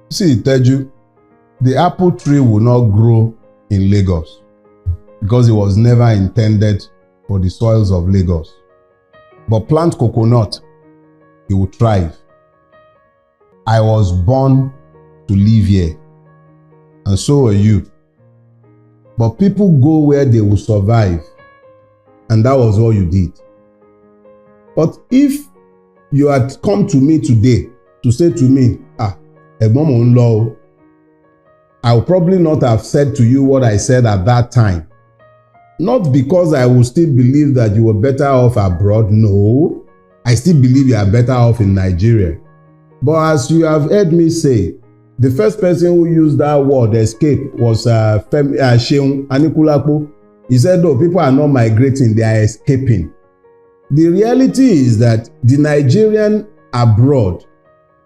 See, Teju, the apple tree will not grow in Lagos because it was never intended for the soils of Lagos. But plant coconut, it will thrive. I was born to live here, and so are you. But people go where they will survive, and that was all you did. But if you had come to me today to say to me, Ẹ̀gbọ́n mò ń lọ o, I would probably not have said to you what I said at that time. Not because I would still believe that you were better off abroad. No, I still believe you are better off in Nigeria. But as you have heard me say, the first person who used that word escape was Seun Anikulapo. He said, "Oh, people are not migrating, they are escaping." The reality is that the Nigerian abroad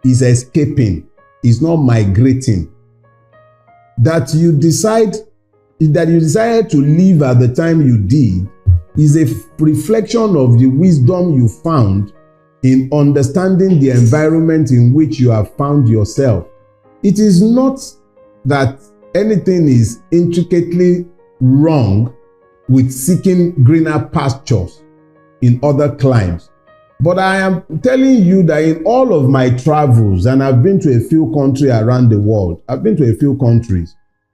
is escaping, is not migrating. That you decided to leave at the time you did is a reflection of the wisdom you found in understanding the environment in which you have found yourself. It is not that anything is intricately wrong with seeking greener pastures in other climes. But I am telling you that in all of my travels, and I've been to a few countries around the world,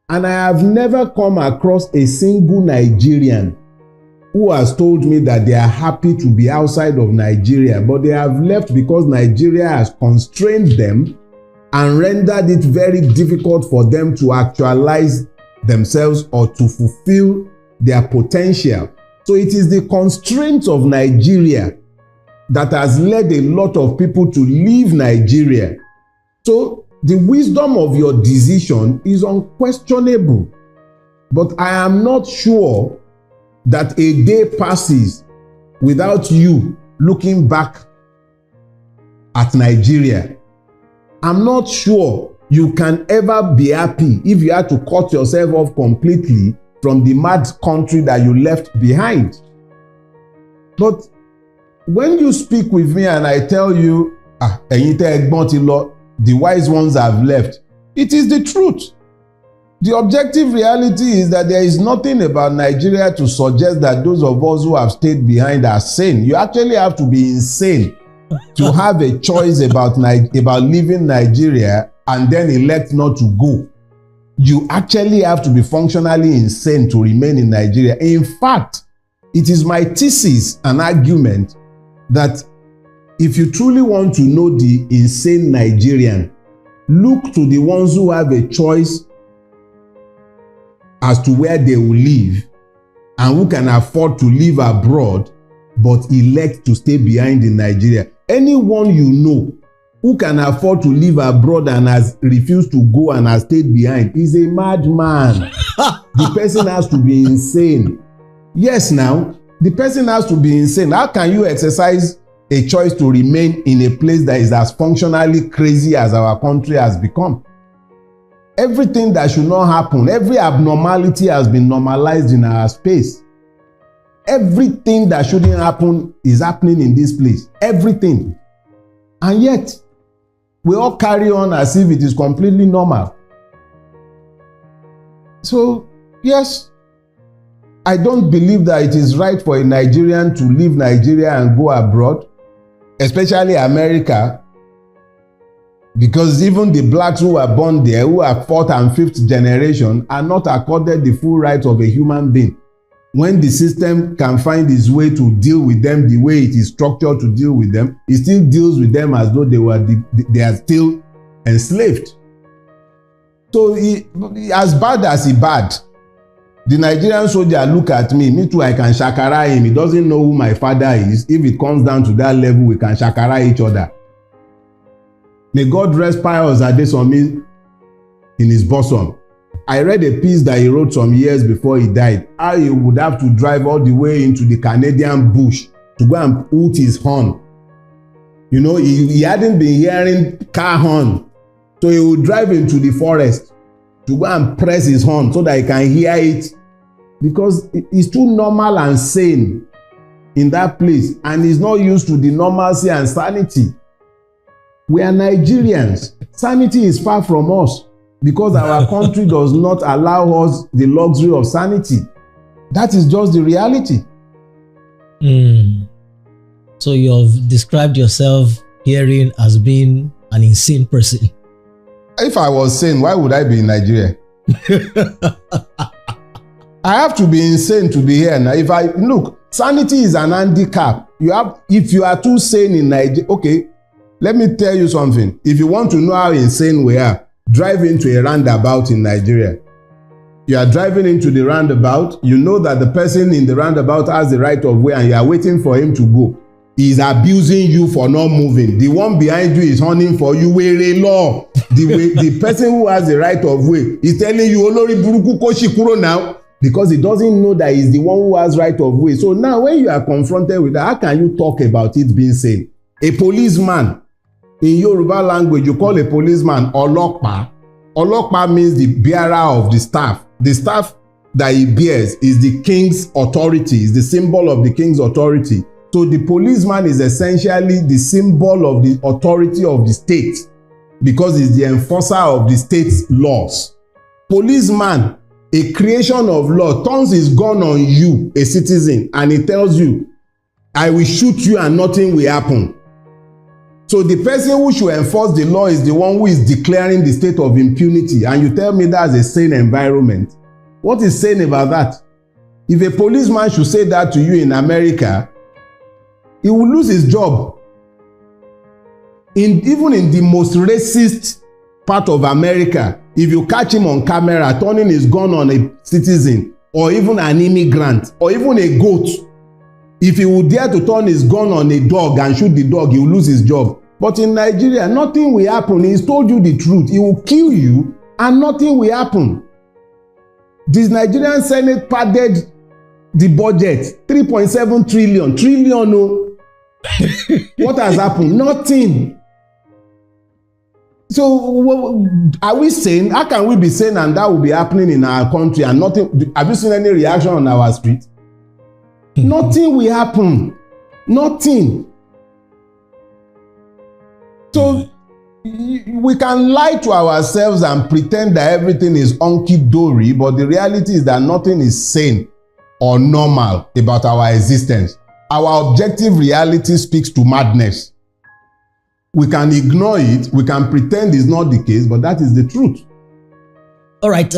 and I have never come across a single Nigerian who has told me that they are happy to be outside of Nigeria, but they have left because Nigeria has constrained them and rendered it very difficult for them to actualize themselves or to fulfill their potential. So it is the constraints of Nigeria that has led a lot of people to leave Nigeria. So the wisdom of your decision is unquestionable. But I am not sure that a day passes without you looking back at Nigeria. I'm not sure you can ever be happy if you had to cut yourself off completely from the mad country that you left behind. But when you speak with me and I tell you, the wise ones have left, it is the truth. The objective reality is that there is nothing about Nigeria to suggest that those of us who have stayed behind are sane. You actually have to be insane to have a choice about leaving Nigeria and then elect not to go. You actually have to be functionally insane to remain in Nigeria. In fact, it is my thesis and argument that if you truly want to know the insane Nigerian, look to the ones who have a choice as to where they will live and who can afford to live abroad but elect to stay behind in Nigeria. Anyone you know who can afford to live abroad and has refused to go and has stayed behind is a madman. The person has to be insane. Yes, now, the person has to be insane. How can you exercise a choice to remain in a place that is as functionally crazy as our country has become? Everything that should not happen, every abnormality has been normalized in our space. Everything that shouldn't happen is happening in this place. Everything. And yet, we all carry on as if it is completely normal. So, yes, I don't believe that it is right for a Nigerian to leave Nigeria and go abroad, especially America, because even the blacks who were born there, who are 4th and 5th generation, are not accorded the full rights of a human being. When the system can find its way to deal with them the way it is structured to deal with them, it still deals with them as though they are still enslaved. So as bad as he bad, the Nigerian soldier look at me too, I can shakara him. He doesn't know who my father is. If it comes down to that level, we can shakara each other. May God rest Pius Adesomi in his bosom. I read a piece that he wrote some years before he died, how he would have to drive all the way into the Canadian bush to go and hoot his horn. You know, he hadn't been hearing car horn, so he would drive into the forest to go and press his horn so that he can hear it, because it's too normal and sane in that place, and he's not used to the normalcy and sanity. We are Nigerians. Sanity is far from us because our country does not allow us the luxury of sanity. That is just the reality. So you have described yourself herein as being an insane person. If I was sane, why would I be in Nigeria? I have to be insane to be here now. Look, sanity is an handicap. If you are too sane in Nigeria, okay, let me tell you something. If you want to know how insane we are, drive into a roundabout in Nigeria. You are driving into the roundabout, you know that the person in the roundabout has the right of way and you are waiting for him to go. He is abusing you for not moving. The one behind you is hunting for you. Were law. The person who has the right of way is telling you, Olori buruku ko shikuro now, because he doesn't know that he's the one who has right of way. So now when you are confronted with that, how can you talk about it being sane? A policeman, in Yoruba language, you call a policeman Olokpa. Olokpa means the bearer of the staff. The staff that he bears is the king's authority, is the symbol of the king's authority. So the policeman is essentially the symbol of the authority of the state because he's the enforcer of the state's laws. Policeman, a creation of law, turns his gun on you, a citizen, and he tells you, I will shoot you and nothing will happen. So the person who should enforce the law is the one who is declaring the state of impunity, and you tell me that's a sane environment. What is sane about that? If a policeman should say that to you in America, he will lose his job. Even in the most racist part of America, if you catch him on camera turning his gun on a citizen or even an immigrant or even a goat, if he would dare to turn his gun on a dog and shoot the dog, he will lose his job. But in Nigeria, nothing will happen. He's told you the truth. He will kill you and nothing will happen. This Nigerian Senate padded the budget, 3.7 trillion. No. What has happened? Nothing. So are we sane? How can we be sane and that will be happening in our country and nothing? Have you seen any reaction on our street? Nothing will happen. Nothing. So we can lie to ourselves and pretend that everything is hunky-dory, but the reality is that nothing is sane or normal about our existence. Our objective reality speaks to madness. We can ignore it, we can pretend it's not the case, but that is the truth. All right,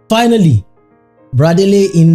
finally, Bradley, in